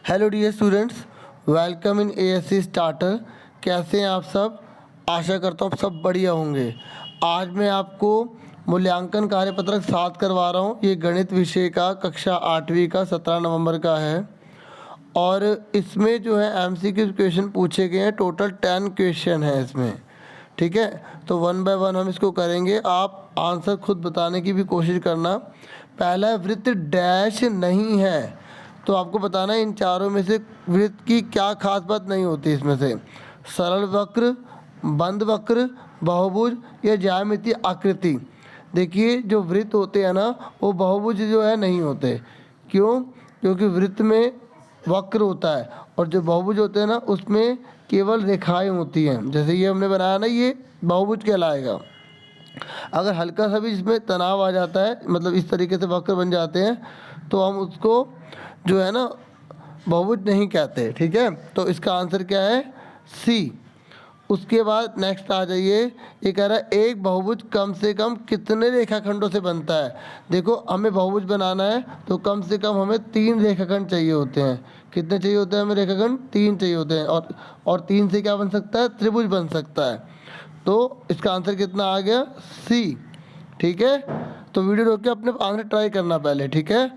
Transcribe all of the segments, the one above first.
Hello dear students, welcome in ASC starter. कैसे हैं आप सब? आशा करता हूँ आप सब बढ़िया होंगे। आज मैं आपको मूल्यांकन कार्यपत्रक 7 करवा रहा हूँ। ये गणित विषय का कक्षा 8वीं का 17 नवंबर का है और इसमें जो है एमसीक्यू क्वेश्चन पूछे गए हैं। टोटल 10 क्वेश्चन है इसमें, ठीक है। तो वन बाय वन हम इसको करेंगे। आप आंसर खुद बताने की भी कोशिश करना। पहला वृत्त डैश नहीं है, तो आपको बताना है इन चारों में से वृत्त की क्या खास बात नहीं होती। इसमें से सरल वक्र, बंद वक्र, बहुभुज या ज्यामितीय आकृति। देखिए जो वृत्त होते हैं ना, वो बहुभुज जो है नहीं होते। क्यों? क्योंकि वृत्त में वक्र होता है और जो बहुभुज होते हैं ना, उसमें केवल रेखाएं होती हैं। जैसे ये हमने बनाया ना, ये बहुभुज कहलाएगा। अगर हल्का सा भी इसमें तनाव आ जाता है, मतलब इस तरीके से वक्र बन जाते हैं, तो हम उसको जो है ना बहुभुज नहीं कहते, ठीक है। तो इसका आंसर क्या है? सी। उसके बाद नेक्स्ट आ जाइए। ये कह रहा है एक बहुभुज कम से कम कितने रेखाखंडों से बनता है। देखो हमें बहुभुज बनाना है तो कम से कम हमें 3 रेखाखंड चाहिए होते हैं। कितने चाहिए होते हैं हमें रेखाखंड? 3 चाहिए होते हैं। और 3 से क्या बन सकता है? त्रिभुज बन सकता है। तो इसका आंसर कितना आ गया? सी, ठीक है। तो वीडियो रोक के अपने आंसर ट्राई करना पहले, ठीक है।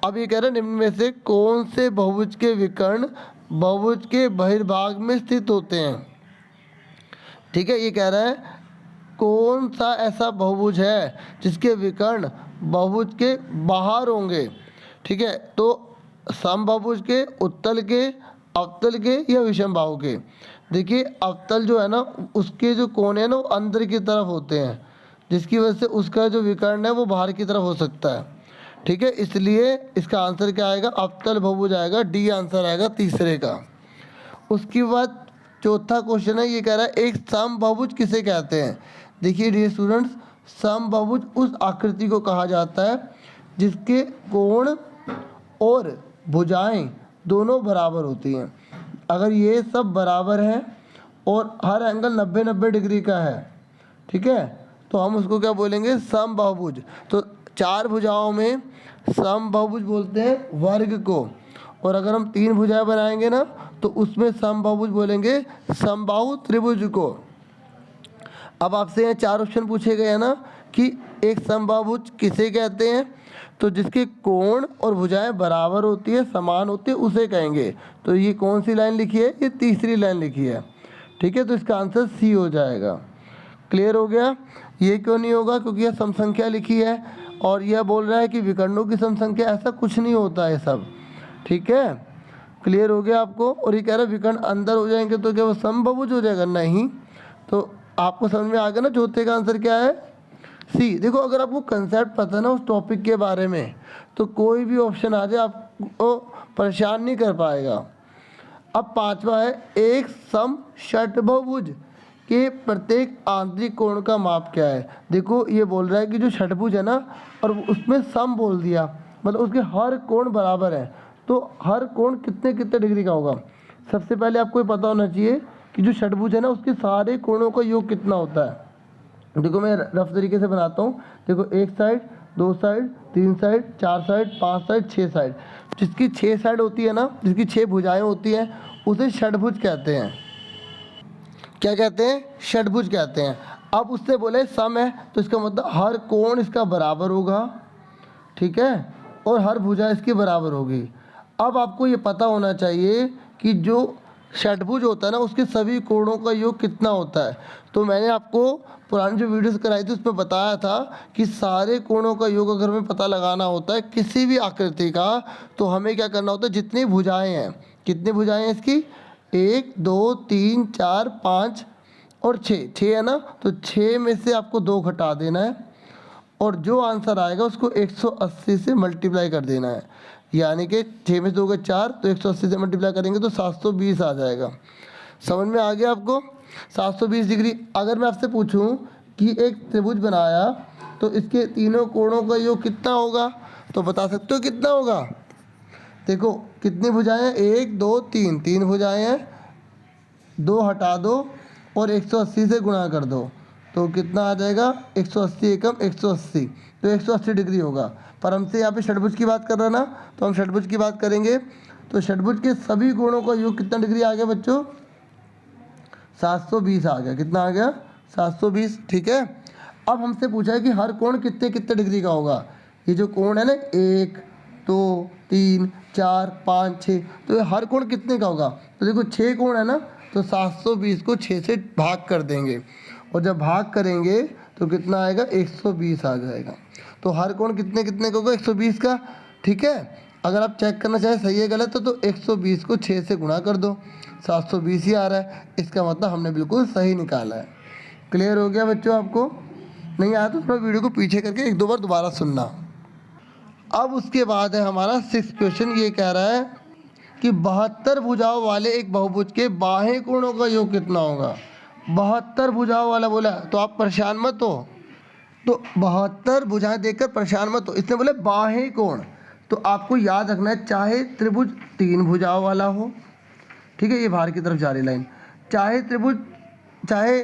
अब ये कह रहे हैं निम्न में से कौन से बहुभुज के विकर्ण बहुभुज के बहिर्भाग में स्थित होते हैं, ठीक है। ये कह रहा है कौन सा ऐसा बहुभुज है जिसके विकर्ण बहुभुज के बाहर होंगे, ठीक है। तो समबाहुभुज के, उत्तल के, अवतल के या विषम बाहु के। देखिए अवतल जो है ना, उसके जो कोण है ना वो अंदर की तरफ होते हैं, जिसकी वजह से उसका जो विकर्ण है वो बाहर की तरफ हो सकता है, ठीक है। इसलिए इसका आंसर क्या आएगा? अवतल बहुभुज आएगा। डी आंसर आएगा तीसरे का। उसके बाद चौथा क्वेश्चन है। ये कह रहा है एक समबाहुभुज किसे कहते हैं। देखिए डियर स्टूडेंट्स, समबाहुभुज उस आकृति को कहा जाता है जिसके कोण और भुजाएं दोनों बराबर होती हैं। अगर ये सब बराबर है और हर एंगल 90-90 डिग्री का है, ठीक है, तो हम उसको क्या बोलेंगे? समबाहुभुज। तो 4 भुजाओं में समबाहुभुज बोलते हैं वर्ग को, और अगर हम 3 भुजाएं बनाएंगे ना, तो उसमें समबाहुभुज बोलेंगे समबाहु त्रिभुज को। अब आपसे यहाँ 4 ऑप्शन पूछे गए हैं ना कि एक समबाहुभुज किसे कहते हैं, तो जिसके कोण और भुजाएं बराबर होती है, समान होती है, उसे कहेंगे। तो ये कौन सी लाइन लिखी है? ये तीसरी लाइन लिखी है, ठीक है। तो इसका आंसर सी हो जाएगा। क्लियर हो गया? ये क्यों नहीं होगा? क्योंकि यह समसंख्या लिखी है और यह बोल रहा है कि विकर्णों की समसंख्या। ऐसा कुछ नहीं होता है सब, ठीक है। क्लियर हो गया आपको? और ये कह रहा है विकर्ण अंदर हो जाएंगे तो क्या वो समबाहुभुज हो जाएगा? नहीं। तो आपको समझ में आ गया ना चौथे का आंसर क्या है? सी। देखो अगर आपको कंसेप्ट पता है ना उस टॉपिक के बारे में, तो कोई भी ऑप्शन आ जाए आपको परेशान नहीं कर पाएगा। अब पांचवा है एक सम षटभुज के प्रत्येक आंतरिक कोण का माप क्या है। देखो ये बोल रहा है कि जो षटभुज है ना, और उसमें सम बोल दिया, मतलब उसके हर कोण बराबर है, तो हर कोण कितने कितने डिग्री का होगा। सबसे पहले आपको ये पता होना चाहिए कि जो षटभुज है ना, उसके सारे कोणों का योग कितना होता है। देखो मैं रफ तरीके से बनाता हूँ। देखो 1 side, 2 side, 3 side, 4 side, 5 side, 6 side. जिसकी 6 साइड होती है ना, जिसकी 6 भुजाएं होती हैं, उसे षटभुज कहते हैं। क्या कहते हैं? षटभुज कहते हैं। अब उससे बोले सम है, तो इसका मतलब हर कोण इसका बराबर होगा, ठीक है, और हर भुजा इसकी बराबर होगी। अब आपको ये पता होना चाहिए कि जो षटभुज होता है ना, उसके सभी कोणों का योग कितना होता है। तो मैंने आपको पुरानी जो वीडियोस कराई थी उसमें बताया था कि सारे कोणों का योग अगर हमें पता लगाना होता है किसी भी आकृति का, तो हमें क्या करना होता है? जितनी भुजाएं हैं, कितनी भुजाएं हैं इसकी? 1, 2, 3, 4, 5 और 6 है ना, तो 6 में से आपको 2 घटा देना है और जो आंसर आएगा उसको 180 से मल्टीप्लाई कर देना है। यानी कि 6 में से 2 का 4, तो 180 से मल्टीप्लाई करेंगे तो 720 आ जाएगा। समझ में आ गया आपको? 720 डिग्री। अगर मैं आपसे पूछूं कि एक त्रिभुज बनाया तो इसके तीनों कोणों का योग कितना होगा, तो बता सकते हो कितना होगा? देखो कितनी भुजाएं हैं? 1, 2, 3, 3 भुजाएं हैं, 2 हटा दो और 180 से गुणा कर दो, तो कितना आ जाएगा? 180 एकम 180, तो 180 डिग्री होगा। पर हमसे यहाँ पे षटभुज की बात कर रहा है ना, तो हम षटभुज की बात करेंगे। तो षटभुज के सभी कोणों का योग कितना डिग्री आ गया बच्चों? 720 आ गया। कितना आ गया? 720। ठीक है। अब हमसे पूछा है कि हर कोण कितने कितने डिग्री का होगा। ये जो कोण है ना 1 2 3 4 5 6, तो ये हर कोण कितने का होगा? तो देखो 6 कोण है ना, तो 720 को 6 से भाग कर देंगे, और जब भाग करेंगे तो कितना आएगा? 120 आ जाएगा। तो हर कोण कितने कितने का होगा? 120 का। ठीक है। अगर आप चेक करना चाहें सही है गलत तो 120 को 6 से गुणा कर दो, 720 ही आ रहा है। इसका मतलब हमने बिल्कुल सही निकाला है। क्लियर हो गया बच्चों? आपको नहीं आया तो थोड़ा वीडियो को पीछे करके एक दो बार दोबारा सुनना। अब उसके बाद है हमारा 6 क्वेश्चन। ये कह रहा है कि 72 भुजाओं वाले एक बहुभुज के बाह्य कोणों का योग कितना होगा? 72 भुजाओं वाला बोला तो आप परेशान मत हो, तो 72 भुजाएं देखकर परेशान मत हो। इसने बोले बाह्य कोण, तो आपको याद रखना है चाहे त्रिभुज 3 भुजाओं वाला हो, ठीक है, ये बाहर की तरफ जा रही लाइन, चाहे त्रिभुज, चाहे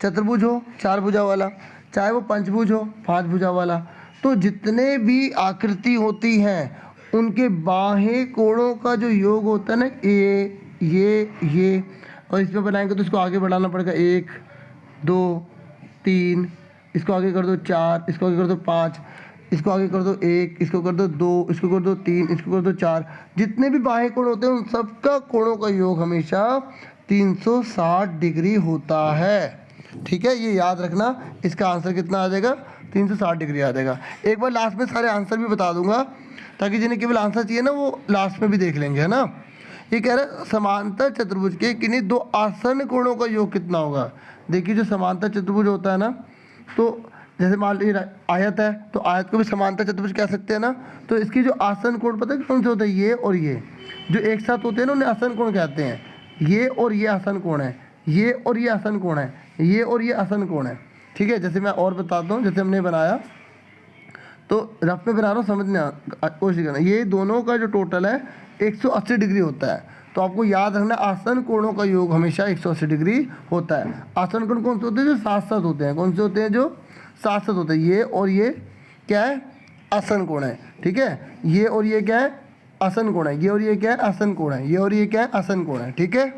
चतुर्भुज हो 4 भुजाओं वाला, चाहे वो पंचभुज हो 5 भुजाओं वाला, तो जितने भी आकृति होती हैं उनके बाह्य कोणों का जो योग होता है ना, ये और इसमें बनाएंगे तो इसको आगे बढ़ाना पड़ेगा 1 2 3, इसको आगे कर दो 4, इसको आगे कर दो 5, इसको आगे कर दो 1, इसको कर दो 2, इसको कर दो 3, इसको कर दो 4। जितने भी बाह्य कोण होते हैं उन सबका कोणों का योग हमेशा 360 डिग्री होता है। ठीक है, ये याद रखना। इसका आंसर कितना आ जाएगा? 360 डिग्री आ जाएगा। एक बार लास्ट में सारे आंसर भी बता दूंगा ताकि जिन्हें केवल आंसर चाहिए ना वो लास्ट में भी देख लेंगे, है ना। ये कह रहा है समांतर चतुर्भुज के किन्हीं 2 आसन्न कोणों का योग कितना होगा। देखिए जो समांतर चतुर्भुज होता है ना, तो जैसे मान लीजिए आयत है तो आयत को भी समांतर चतुर्भुज कह सकते हैं ना। तो इसकी जो आसन कोण पता है कौन से होते हैं? ये और ये जो एक साथ होते हैं ना उन्हें आसन कोण कहते हैं। ये और ये आसन कोण है, ये और ये आसन कोण है, ये और ये आसन कोण है। ठीक है, जैसे मैं और बताता हूँ, जैसे हमने बनाया तो रफ में बना रहा हूँ, समझने कोशिश करना। ये दोनों का जो टोटल है 180 डिग्री होता है। तो आपको याद रखना आसन कोणों का योग हमेशा 180 डिग्री होता है। आसन कोण कौन से होते हैं? जो साथ साथ होते हैं। कौन से होते हैं? जो साथ साथ होते हैं। ये और ये क्या है? आसन कोण है। ठीक है, ये और ये क्या है? आसन कोण है। ये और ये क्या है? आसन कोण है। ये और ये क्या है? आसन कोण है। ठीक है,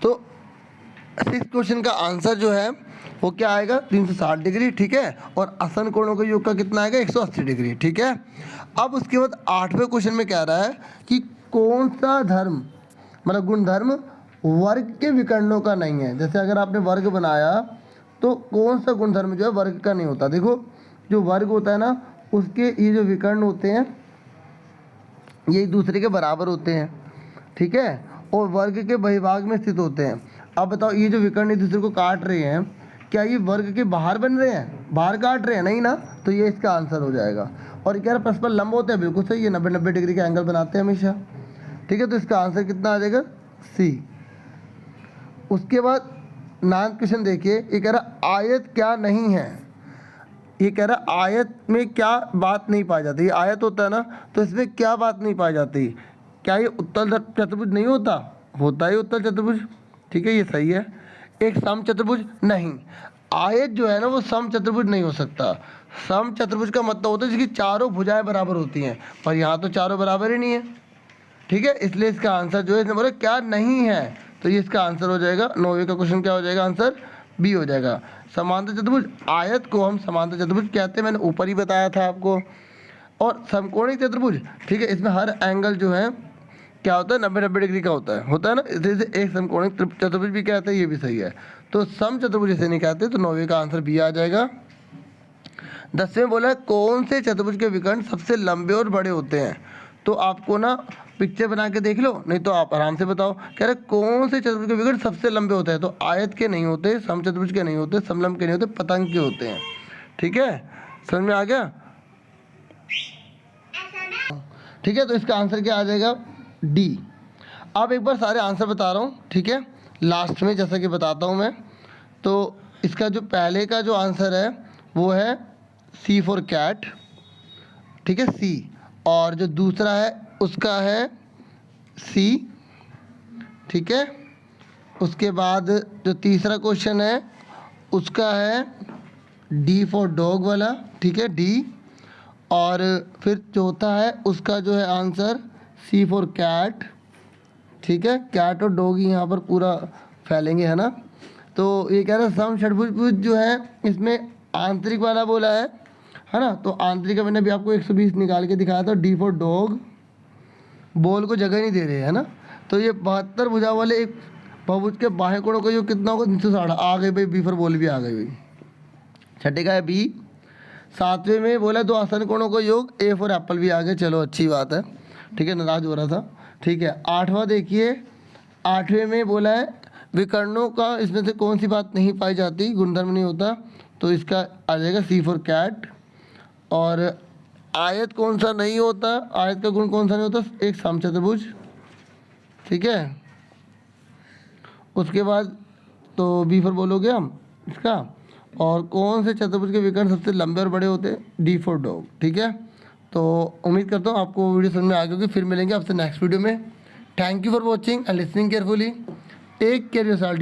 तो 6 क्वेश्चन का आंसर जो है वो क्या आएगा? 360 डिग्री। ठीक है, और आसन कोणों के योग का कितना आएगा? 180 डिग्री। ठीक है, अब उसके बाद 8वें क्वेश्चन में कह रहा है कि कौन सा धर्म मतलब गुणधर्म वर्ग के विकर्णों का नहीं है। जैसे अगर आपने वर्ग बनाया तो कौन सा गुणधर्म जो है वर्ग का नहीं होता। देखो जो वर्ग होता है ना उसके ये जो विकर्ण होते हैं ये एक दूसरे के बराबर होते हैं। ठीक है, और वर्ग के बहिभाग में स्थित होते हैं। अब बताओ ये जो विकर्ण एक दूसरे को काट रहे हैं, क्या ये वर्ग के बाहर बन रहे हैं? बाहर काट रहे हैं? नहीं ना, तो ये इसका आंसर हो जाएगा। और क्या परस्पर लंब होते हैं? बिल्कुल सही है, 90-90 डिग्री का एंगल बनाते हैं हमेशा। ठीक है, तो इसका आंसर कितना आ जाएगा? सी। उसके बाद 9वां क्वेश्चन देखिए, ये कह रहा आयत क्या नहीं है। ये कह रहा आयत में क्या बात नहीं पाई जाती। आयत होता है ना, तो इसमें क्या बात नहीं पाई जाती? क्या ये उत्तल चतुर्भुज नहीं होता? होता है उत्तल चतुर्भुज। ठीक है, ये सही है। एक सम चतुर्भुज नहीं, आयत जो है ना वो सम चतुर्भुज नहीं हो सकता। सम चतुर्भुज का मतलब होता है जिसकी चारों भुजाएं बराबर होती हैं, पर यहाँ तो चारों बराबर ही नहीं है। ठीक है, इसलिए इसका आंसर जो है इसने बोला क्या नहीं है, तो ये इसका आंसर हो जाएगा। 9वें का क्वेश्चन क्या हो जाएगा? आंसर बी हो जाएगा। समांतर चतुर्भुज, आयत को हम समांतर चतुर्भुज कहते हैं, मैंने ऊपर ही बताया था आपको। और समकोणिक चतुर्भुज, ठीक है, इसमें हर एंगल जो है क्या होता है? 90-90 डिग्री का होता है ना। इसे एक समकोणिक चतुर्भुज भी कहते हैं, ये भी सही है। तो सम चतुर्भुज इसे नहीं कहते, तो 9वें का आंसर बी आ जाएगा। 10वें बोला कौन से चतुर्भुज के विकर्ण सबसे लंबे और बड़े होते हैं। तो आपको ना पिक्चर बना के देख लो, नहीं तो आप आराम से बताओ। कह रहे कौन से चतुर्भुज के विकर्ण सबसे लंबे होते हैं, तो आयत के नहीं होते, सम चतुर्भुज के नहीं होते, समलंब के नहीं होते, पतंग के होते हैं। ठीक है, समझ में आ गया? ठीक है, तो इसका आंसर क्या आ जाएगा? डी। अब एक बार सारे आंसर बता रहा हूँ, ठीक है, लास्ट में जैसा कि बताता हूँ मैं। तो इसका जो पहले का जो आंसर है वो है सी फॉर कैट, ठीक है, सी। और जो दूसरा है उसका है सी, ठीक है। उसके बाद जो तीसरा क्वेश्चन है उसका है डी फॉर डॉग वाला, ठीक है, डी। और फिर चौथा है उसका जो है आंसर सी फॉर कैट, ठीक है, कैट और डॉग ही यहाँ पर पूरा फैलेंगे, है ना। तो ये कह रहा है सम षट्भुज जो है इसमें आंतरिक वाला बोला है ना। तो आंतरिक का मैंने भी आपको 120 निकाल के दिखाया था। डी फॉर डॉग, बॉल को जगह नहीं दे रहे, है ना। तो ये 72 भुजा वाले एक बहुभुज के बाह्य कोणों का योग कितना होगा, 360। आ गई भाई, बी फॉर बॉल भी आ गई भाई। छठे का है बी। सातवें में बोला 2 आसन कोणों का योग, ए फॉर एप्पल भी आ गए, चलो अच्छी बात है, ठीक है, नाराज हो रहा था, ठीक है। आठवां देखिए, आठवें में बोला है विकर्णों का इसमें से कौन सी बात नहीं पाई जाती, गुणधर्म नहीं होता, तो इसका आ जाएगा सी फॉर कैट। और आयत कौन सा नहीं होता, आयत का गुण कौन सा नहीं होता, एक समचतुर्भुज, ठीक है। उसके बाद तो बी फॉर बोलोगे हम इसका। और कौन से चतुर्भुज के विकर्ण सबसे लंबे और बड़े होते हैं, डी फॉर डॉग, ठीक है। तो उम्मीद करता हूँ आपको वीडियो समझ में आ गई होगी। फिर मिलेंगे आपसे नेक्स्ट वीडियो में। Thank you for watching and listening carefully. Take care yourself.